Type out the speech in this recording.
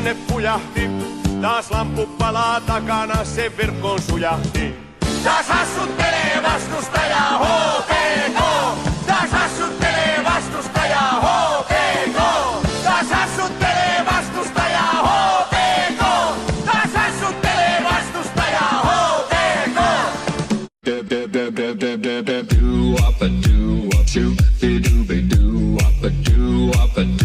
sinne pujahti. Taas lamppu palaa takana, se verkkoon sujahti. Taas hassuttelee vastustajaa HPK. Taas hassuttelee vastustajaa HPK. Taas hassuttelee vastustajaa HPK. Taas hassuttelee vastustajaa HPK. Do up a do up, shoot, be do up a do up a